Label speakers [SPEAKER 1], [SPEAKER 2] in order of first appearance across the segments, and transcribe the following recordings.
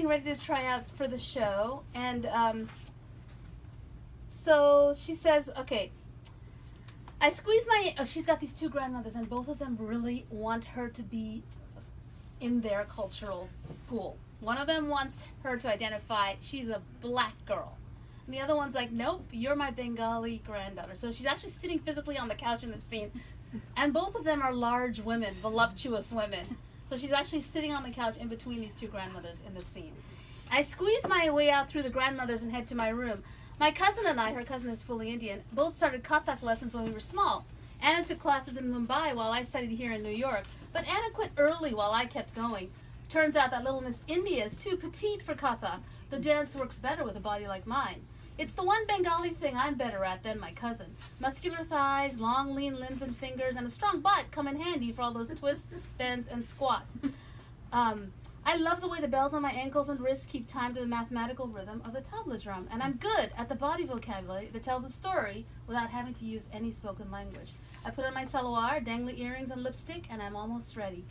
[SPEAKER 1] ready to try out for the show, and so she says, okay, I squeeze she's got these two grandmothers, and both of them really want her to be in their cultural pool. One of them wants her to identify she's a black girl. And the other one's like, nope, you're my Bengali granddaughter. So she's actually sitting physically on the couch in the scene. And both of them are large women, voluptuous women. So she's actually sitting on the couch in between these two grandmothers in the scene. I squeeze my way out through the grandmothers and head to my room. My cousin and I, her cousin is fully Indian, both started Kathak lessons when we were small. Anna took classes in Mumbai while I studied here in New York. But Anna quit early while I kept going. Turns out that little Miss India is too petite for Kathak. The dance works better with a body like mine. It's the one Bengali thing I'm better at than my cousin. Muscular thighs, long lean limbs and fingers, and a strong butt come in handy for all those twists, bends, and squats. I love the way the bells on my ankles and wrists keep time to the mathematical rhythm of the tabla drum. And I'm good at the body vocabulary that tells a story without having to use any spoken language. I put on my salwar, dangly earrings, and lipstick, and I'm almost ready.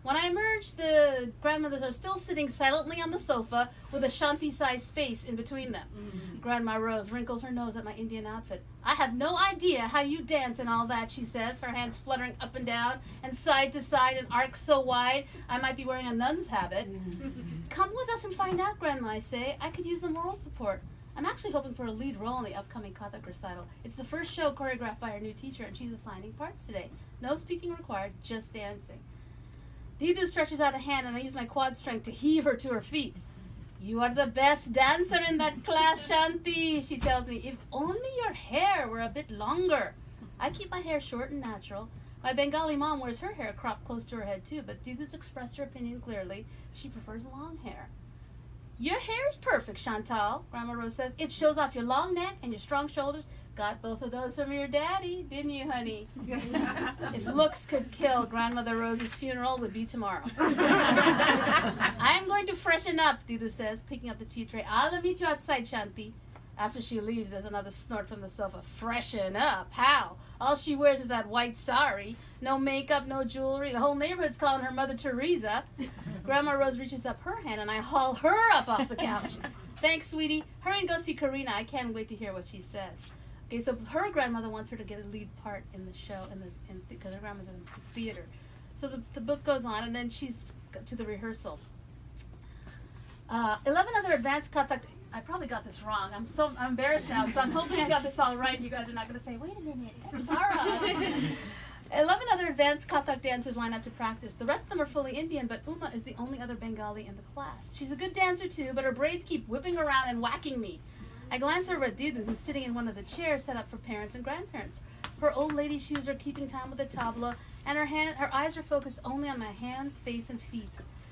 [SPEAKER 1] When I emerge, the grandmothers are still sitting silently on the sofa with a shanti-sized space in between them. Mm-hmm. Grandma Rose wrinkles her nose at my Indian outfit. I have no idea how you dance and all that, she says, her hands fluttering up and down and side to side and arcs so wide I might be wearing a nun's habit. Mm-hmm. Come with us and find out, Grandma, I say. I could use the moral support. I'm actually hoping for a lead role in the upcoming Kathak recital. It's the first show choreographed by our new teacher, and she's assigning parts today. No speaking required, just dancing. Didu stretches out a hand, and I use my quad strength to heave her to her feet. You are the best dancer in that class, Shanti, she tells me. If only your hair were a bit longer. I keep my hair short and natural. My Bengali mom wears her hair cropped close to her head too, but Didu's expressed her opinion clearly. She prefers long hair. Your hair is perfect, Chantal, Grandma Rose says. It shows off your long neck and your strong shoulders. Got both of those from your daddy, didn't you, honey? If looks could kill, Grandmother Rose's funeral would be tomorrow. I'm going to freshen up, Didu says, picking up the tea tray. I'll meet you outside, Shanti. After she leaves, there's another snort from the sofa. Freshen up? How? All she wears is that white sari. No makeup, no jewelry. The whole neighborhood's calling her Mother Teresa. Grandma Rose reaches up her hand, and I haul her up off the couch. Thanks, sweetie. Hurry and go see Karina. I can't wait to hear what she says. Okay, so her grandmother wants her to get a lead part in the show, because her grandma's in the theater. So the book goes on, and then she's to the rehearsal. 11 other advanced Kathak. I probably got this wrong. I'm embarrassed now, because I'm hoping I got this all right. You guys are not going to say, wait a minute, that's Bara. 11 other advanced Kathak dancers line up to practice. The rest of them are fully Indian, but Uma is the only other Bengali in the class. She's a good dancer too, but her braids keep whipping around and whacking me. I glance over at Didu, who's sitting in one of the chairs set up for parents and grandparents. Her old lady shoes are keeping time with the tabla, and her eyes are focused only on my hands, face, and feet.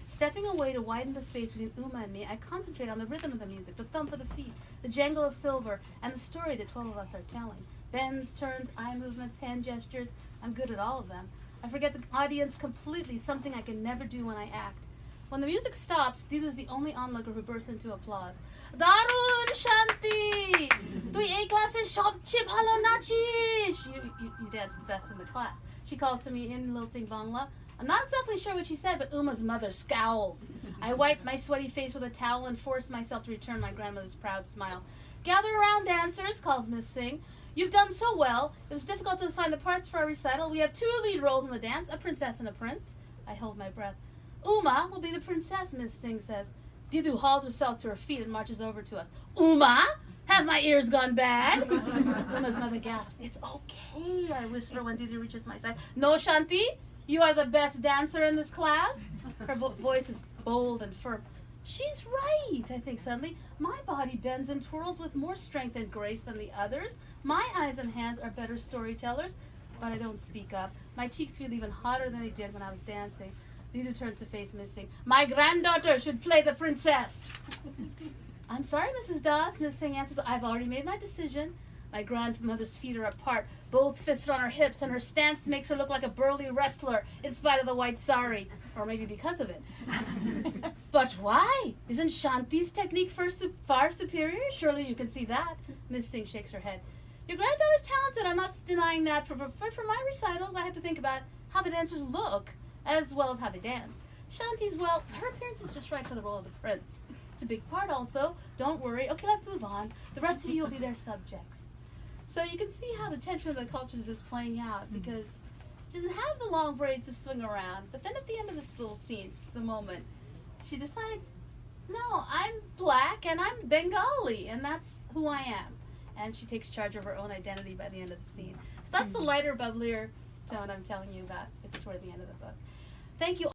[SPEAKER 1] Stepping away to widen the space between Uma and me, I concentrate on the rhythm of the music, the thump of the feet, the jangle of silver, and the story that 12 of us are telling. Bends, turns, eye movements, hand gestures. I'm good at all of them. I forget the audience completely, something I can never do when I act. When the music stops, Didu is the only onlooker who bursts into applause. Darun Shanti! Tui A classes shop chip halo nachish! You dance the best in the class. She calls to me in lilting Bangla. I'm not exactly sure what she said, but Uma's mother scowls. I wipe my sweaty face with a towel and force myself to return my grandmother's proud smile. Gather around, dancers, calls Miss Singh. You've done so well. It was difficult to assign the parts for our recital. We have 2 lead roles in the dance, a princess and a prince. I hold my breath. Uma will be the princess, Miss Singh says. Didu hauls herself to her feet and marches over to us. Uma? Have my ears gone bad? Uma's mother gasps. It's okay, I whisper when Didu reaches my side. No, Shanti, you are the best dancer in this class. Her voice is bold and firm. She's right, I think suddenly. My body bends and twirls with more strength and grace than the others. My eyes and hands are better storytellers, but I don't speak up. My cheeks feel even hotter than they did when I was dancing. Didu turns to face Miss Singh. My granddaughter should play the princess. I'm sorry, Mrs. Das, Miss Singh answers. I've already made my decision. My grandmother's feet are apart. Both fists are on her hips, and her stance makes her look like a burly wrestler in spite of the white sari. Or maybe because of it. But why? Isn't Shanti's technique far superior? Surely you can see that. Miss Singh shakes her head. Your granddaughter's talented. I'm not denying that. But for my recitals, I have to think about how the dancers look, as well as how they dance. Shanti's, well, her appearance is just right for the role of the prince. It's a big part also. Don't worry. Okay, let's move on. The rest of you will be their subjects. So you can see how the tension of the cultures is playing out, because she doesn't have the long braids to swing around. But then at the end of this little scene, the moment, she decides, no, I'm black and I'm Bengali, and that's who I am. And she takes charge of her own identity by the end of the scene. So that's the lighter, bubblier tone I'm telling you about. It's toward the end of the book. Thank you.